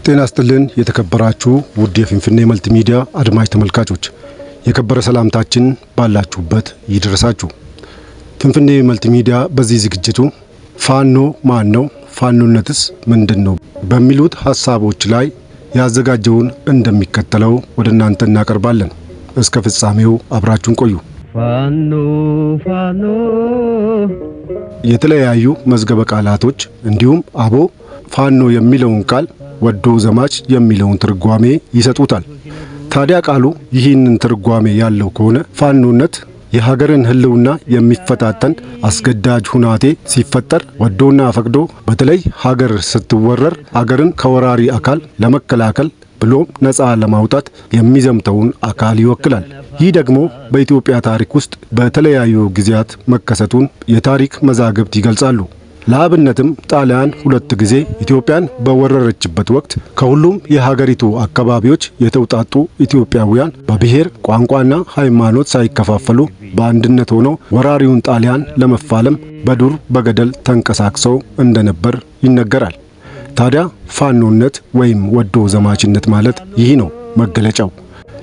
ጤና ይስጥልን የተከበራችሁ ውድ የፊንፊኔ መልቲሚዲያ አድማጭ ተመልካቾች የከበረ ሰላምታችን ባላችሁበት ይድረሳችሁ። ፊንፊኔ መልቲሚዲያ በዚህ ዝግጅቱ ፋኖ ማን ነው፣ ፋኖነትስ ምንድነው በሚሉት ሐሳቦች ላይ ያዘጋጀውን እንደሚከተለው ወደ እናንተ እናቀርባለን። እስከ ፍጻሜው አብራችሁን ቆዩ። ፋኖ የተለያዩ መዝገበ ቃላቶች እንዲሁም አቦ ፋኖ የሚለውን ቃል ወዶ ዘማች የሚለውን ትርጓሜ ይሰጡታል። ታዲያ ቃሉ ይህንን ትርጓሜ ያለው ከሆነ ፋኖነት የሀገርን ሕልውና የሚፈታተን አስገዳጅ ሁናቴ ሲፈጠር ወዶና ፈቅዶ በተለይ ሀገር ስትወረር ሀገርን ከወራሪ አካል ለመከላከል ብሎም ነፃ ለማውጣት የሚዘምተውን አካል ይወክላል። ይህ ደግሞ በኢትዮጵያ ታሪክ ውስጥ በተለያዩ ጊዜያት መከሰቱን የታሪክ መዛግብት ይገልጻሉ። ለአብነትም ጣሊያን 2 ጊዜ ኢትዮጵያን በወረረችበት ወቅት ከሁሉም የሀገሪቱ አካባቢዎች የተውጣጡ ኢትዮጵያውያን በብሔር ቋንቋና ሃይማኖት ሳይከፋፈሉ በአንድነት ሆነው ወራሪውን ጣሊያን ለመፋለም በዱር በገደል ተንቀሳቅሰው እንደነበር ይነገራል። ታዲያ ፋኖነት ወይም ወዶ ዘማችነት ማለት ይህ ነው መገለጫው።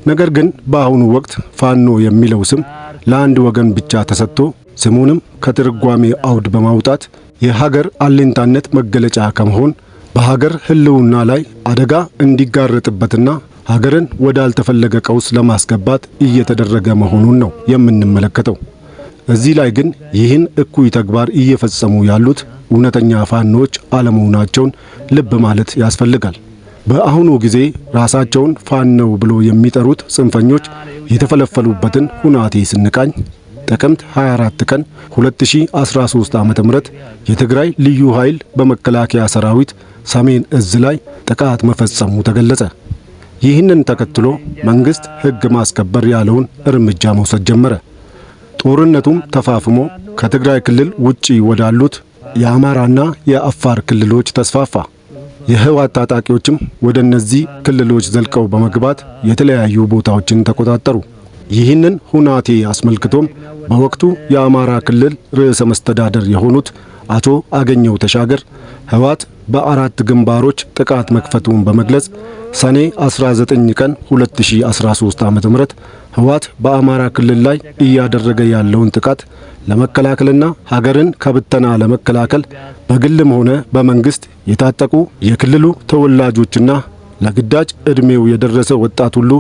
ነገር ግን በአሁኑ ወቅት ፋኖ የሚለው ስም ለአንድ ወገን ብቻ ተሰጥቶ ስሙንም ከትርጓሜ አውድ በማውጣት የሀገር አለኝታነት መገለጫ ከመሆን በሀገር ሕልውና ላይ አደጋ እንዲጋረጥበትና ሀገርን ወዳልተፈለገ ቀውስ ለማስገባት እየተደረገ መሆኑን ነው የምንመለከተው። እዚህ ላይ ግን ይህን እኩይ ተግባር እየፈጸሙ ያሉት እውነተኛ ፋኖች አለመሆናቸውን ልብ ማለት ያስፈልጋል። በአሁኑ ጊዜ ራሳቸውን ፋኖ ብሎ የሚጠሩት ጽንፈኞች የተፈለፈሉበትን ሁናቴ ስንቃኝ ጥቅምት 24 ቀን 2013 ዓ.ም የትግራይ ልዩ ኃይል በመከላከያ ሰራዊት ሰሜን እዝ ላይ ጥቃት መፈጸሙ ተገለጸ። ይህንን ተከትሎ መንግስት ሕግ ማስከበር ያለውን እርምጃ መውሰድ ጀመረ። ጦርነቱም ተፋፍሞ ከትግራይ ክልል ውጪ ወዳሉት የአማራና የአፋር ክልሎች ተስፋፋ። የህወሓት ታጣቂዎችም ወደ እነዚህ ክልሎች ዘልቀው በመግባት የተለያዩ ቦታዎችን ተቆጣጠሩ። ይህንን ሁናቴ አስመልክቶም በወቅቱ የአማራ ክልል ርዕሰ መስተዳደር የሆኑት አቶ አገኘው ተሻገር ህወሓት በአራት ግንባሮች ጥቃት መክፈቱን በመግለጽ ሰኔ 19 ቀን 2013 ዓ.ም ህወሓት በአማራ ክልል ላይ እያደረገ ያለውን ጥቃት ለመከላከልና ሀገርን ከብተና ለመከላከል በግልም ሆነ በመንግስት የታጠቁ የክልሉ ተወላጆችና ለግዳጅ ዕድሜው የደረሰ ወጣት ሁሉ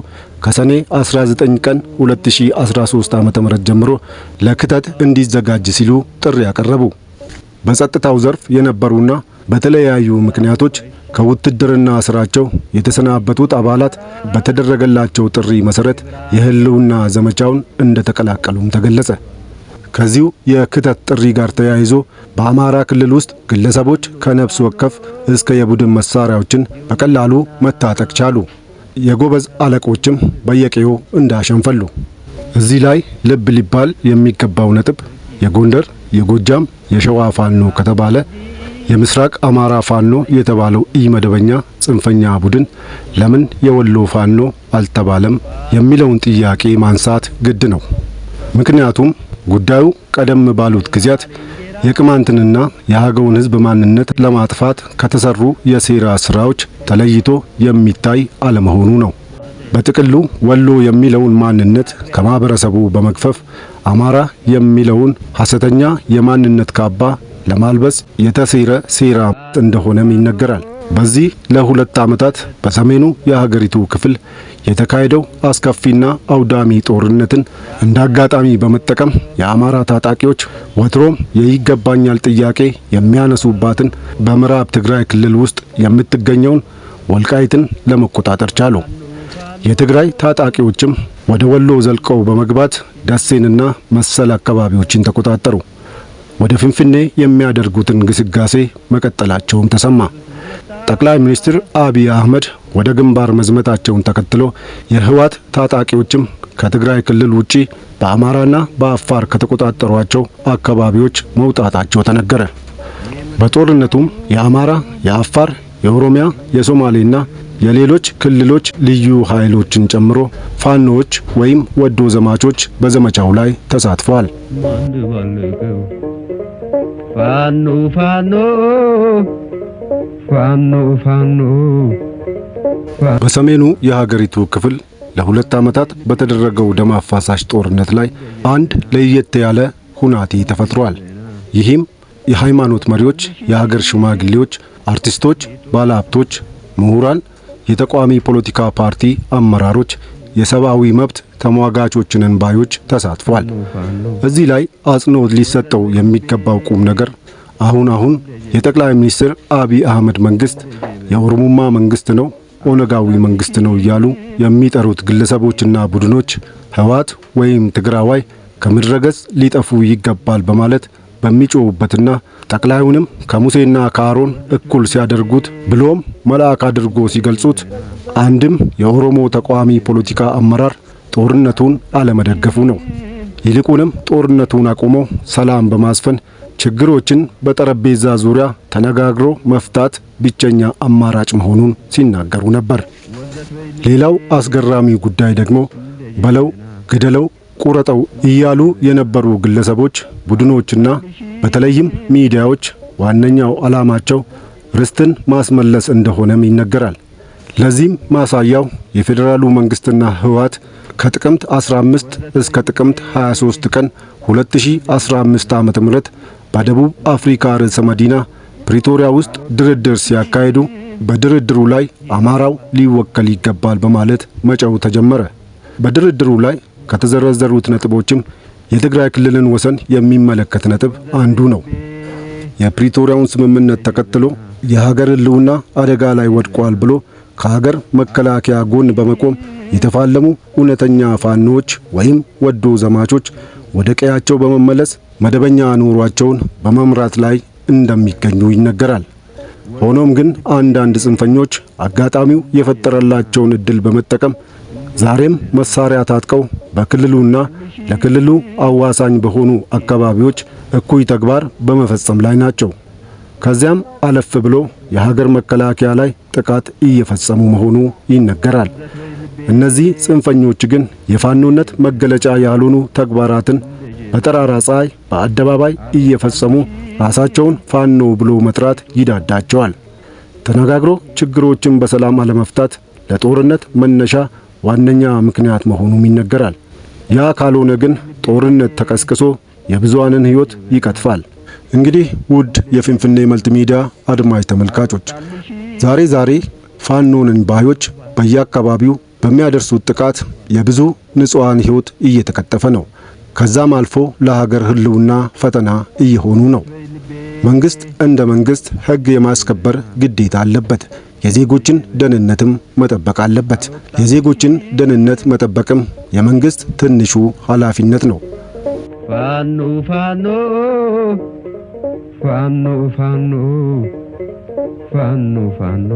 ከሰኔ 19 ቀን 2013 ዓ.ም ጀምሮ ለክተት እንዲዘጋጅ ሲሉ ጥሪ ያቀረቡ። በጸጥታው ዘርፍ የነበሩና በተለያዩ ምክንያቶች ከውትድርና ስራቸው የተሰናበቱት አባላት በተደረገላቸው ጥሪ መሰረት የህልውና ዘመቻውን እንደተቀላቀሉም ተገለጸ። ከዚሁ የክተት ጥሪ ጋር ተያይዞ በአማራ ክልል ውስጥ ግለሰቦች ከነፍስ ወከፍ እስከ የቡድን መሳሪያዎችን በቀላሉ መታጠቅ ቻሉ። የጎበዝ አለቆችም በየቀየው እንዳሸንፈሉ። እዚህ ላይ ልብ ሊባል የሚገባው ነጥብ የጎንደር፣ የጎጃም፣ የሸዋ ፋኖ ከተባለ የምስራቅ አማራ ፋኖ የተባለው ኢመደበኛ ጽንፈኛ ቡድን ለምን የወሎ ፋኖ አልተባለም የሚለውን ጥያቄ ማንሳት ግድ ነው። ምክንያቱም ጉዳዩ ቀደም ባሉት ጊዜያት የቅማንትንና የሀገውን ሕዝብ ማንነት ለማጥፋት ከተሰሩ የሴራ ስራዎች ተለይቶ የሚታይ አለመሆኑ ነው። በጥቅሉ ወሎ የሚለውን ማንነት ከማህበረሰቡ በመግፈፍ አማራ የሚለውን ሐሰተኛ የማንነት ካባ ለማልበስ የተሴረ ሴራ እንደሆነም ይነገራል። በዚህ ለ2 ዓመታት በሰሜኑ የሀገሪቱ ክፍል የተካሄደው አስከፊና አውዳሚ ጦርነትን እንዳጋጣሚ በመጠቀም የአማራ ታጣቂዎች ወትሮም የይገባኛል ጥያቄ የሚያነሱባትን በምዕራብ ትግራይ ክልል ውስጥ የምትገኘውን ወልቃይትን ለመቆጣጠር ቻሉ። የትግራይ ታጣቂዎችም ወደ ወሎ ዘልቀው በመግባት ደሴንና መሰል አካባቢዎችን ተቆጣጠሩ። ወደ ፍንፍኔ የሚያደርጉትን ግስጋሴ መቀጠላቸውም ተሰማ። ጠቅላይ ሚኒስትር አብይ አህመድ ወደ ግንባር መዝመታቸውን ተከትሎ የህወሓት ታጣቂዎችም ከትግራይ ክልል ውጪ በአማራና በአፋር ከተቆጣጠሯቸው አካባቢዎች መውጣታቸው ተነገረ። በጦርነቱም የአማራ፣ የአፋር፣ የኦሮሚያ፣ የሶማሌና የሌሎች ክልሎች ልዩ ኃይሎችን ጨምሮ ፋኖዎች ወይም ወዶ ዘማቾች በዘመቻው ላይ ተሳትፈዋል። ፋኖ ፋኖ ፋኖ ፋኖ በሰሜኑ የሀገሪቱ ክፍል ለሁለት ዓመታት በተደረገው ደም አፋሳሽ ጦርነት ላይ አንድ ለየት ያለ ሁናቴ ተፈጥሯል። ይህም የሃይማኖት መሪዎች፣ የሀገር ሽማግሌዎች፣ አርቲስቶች፣ ባለሀብቶች፣ ምሁራን፣ የተቃዋሚ ፖለቲካ ፓርቲ አመራሮች፣ የሰብአዊ መብት ተሟጋቾችንን ባዮች ተሳትፏል። እዚህ ላይ አጽንኦት ሊሰጠው የሚገባው ቁም ነገር አሁን የጠቅላይ ሚኒስትር አብይ አህመድ መንግስት የኦሮሞማ መንግስት ነው፣ ኦነጋዊ መንግስት ነው እያሉ የሚጠሩት ግለሰቦችና ቡድኖች ህወሓት ወይም ትግራዋይ ከምድረገጽ ሊጠፉ ይገባል በማለት በሚጮሁበትና ጠቅላዩንም ከሙሴና ከአሮን እኩል ሲያደርጉት ብሎም መልአክ አድርጎ ሲገልጹት አንድም የኦሮሞ ተቃዋሚ ፖለቲካ አመራር ጦርነቱን አለመደገፉ ነው። ይልቁንም ጦርነቱን አቁሞ ሰላም በማስፈን ችግሮችን በጠረጴዛ ዙሪያ ተነጋግሮ መፍታት ብቸኛ አማራጭ መሆኑን ሲናገሩ ነበር። ሌላው አስገራሚ ጉዳይ ደግሞ በለው ግደለው ቁረጠው እያሉ የነበሩ ግለሰቦች፣ ቡድኖችና በተለይም ሚዲያዎች ዋነኛው ዓላማቸው ርስትን ማስመለስ እንደሆነም ይነገራል። ለዚህም ማሳያው የፌዴራሉ መንግስትና ህወሓት ከጥቅምት 15 እስከ ጥቅምት 23 ቀን 2015 ዓ.ም በደቡብ አፍሪካ ርዕሰ መዲና ፕሪቶሪያ ውስጥ ድርድር ሲያካሂዱ በድርድሩ ላይ አማራው ሊወከል ይገባል በማለት መጫው ተጀመረ። በድርድሩ ላይ ከተዘረዘሩት ነጥቦችም የትግራይ ክልልን ወሰን የሚመለከት ነጥብ አንዱ ነው። የፕሪቶሪያውን ስምምነት ተከትሎ የሀገር ህልውና አደጋ ላይ ወድቋል ብሎ ከሀገር መከላከያ ጎን በመቆም የተፋለሙ እውነተኛ ፋኖች ወይም ወዶ ዘማቾች ወደ ቀያቸው በመመለስ መደበኛ ኑሯቸውን በመምራት ላይ እንደሚገኙ ይነገራል። ሆኖም ግን አንዳንድ ጽንፈኞች አጋጣሚው የፈጠረላቸውን እድል በመጠቀም ዛሬም መሳሪያ ታጥቀው በክልሉና ለክልሉ አዋሳኝ በሆኑ አካባቢዎች እኩይ ተግባር በመፈጸም ላይ ናቸው። ከዚያም አለፍ ብሎ የሀገር መከላከያ ላይ ጥቃት እየፈጸሙ መሆኑ ይነገራል። እነዚህ ጽንፈኞች ግን የፋኖነት መገለጫ ያልሆኑ ተግባራትን በጠራራ ፀሐይ በአደባባይ እየፈጸሙ ራሳቸውን ፋኖ ብሎ መጥራት ይዳዳቸዋል። ተነጋግሮ ችግሮችን በሰላም አለመፍታት ለጦርነት መነሻ ዋነኛ ምክንያት መሆኑም ይነገራል። ያ ካልሆነ ግን ጦርነት ተቀስቅሶ የብዙሃንን ሕይወት ይቀጥፋል። እንግዲህ ውድ የፍንፍኔ መልቲሚዲያ አድማጭ ተመልካቾች ዛሬ ፋኖንን ባዮች በየአካባቢው በሚያደርሱት ጥቃት የብዙ ንጹሃን ሕይወት እየተቀጠፈ ነው። ከዛም አልፎ ለሀገር ህልውና ፈተና እየሆኑ ነው። መንግስት እንደ መንግስት ሕግ የማስከበር ግዴታ አለበት። የዜጎችን ደህንነትም መጠበቅ አለበት። የዜጎችን ደህንነት መጠበቅም የመንግስት ትንሹ ኃላፊነት ነው። ፋኖ ፋኖ ፋኖ ፋኖ ፋኖ ፋኖ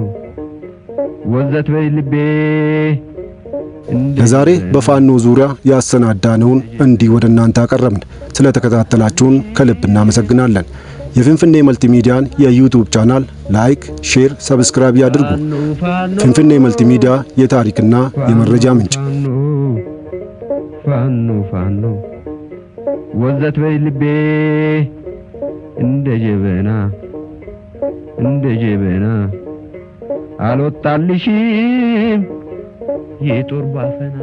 ወዘት በልቤ። ለዛሬ በፋኖ ዙሪያ ያሰናዳነውን እንዲህ ወደ እናንተ አቀረብን። ስለተከታተላችሁን ከልብ እናመሰግናለን። የፍንፍኔ መልቲሚዲያን የዩቲዩብ ቻናል ላይክ፣ ሼር፣ ሰብስክራይብ ያድርጉ። ፍንፍኔ መልቲሚዲያ የታሪክና የመረጃ ምንጭ። ፋኖ ፋኖ ወዘት በልቤ እንደ ጀበና አልወጣልሽም የጦር ባፈና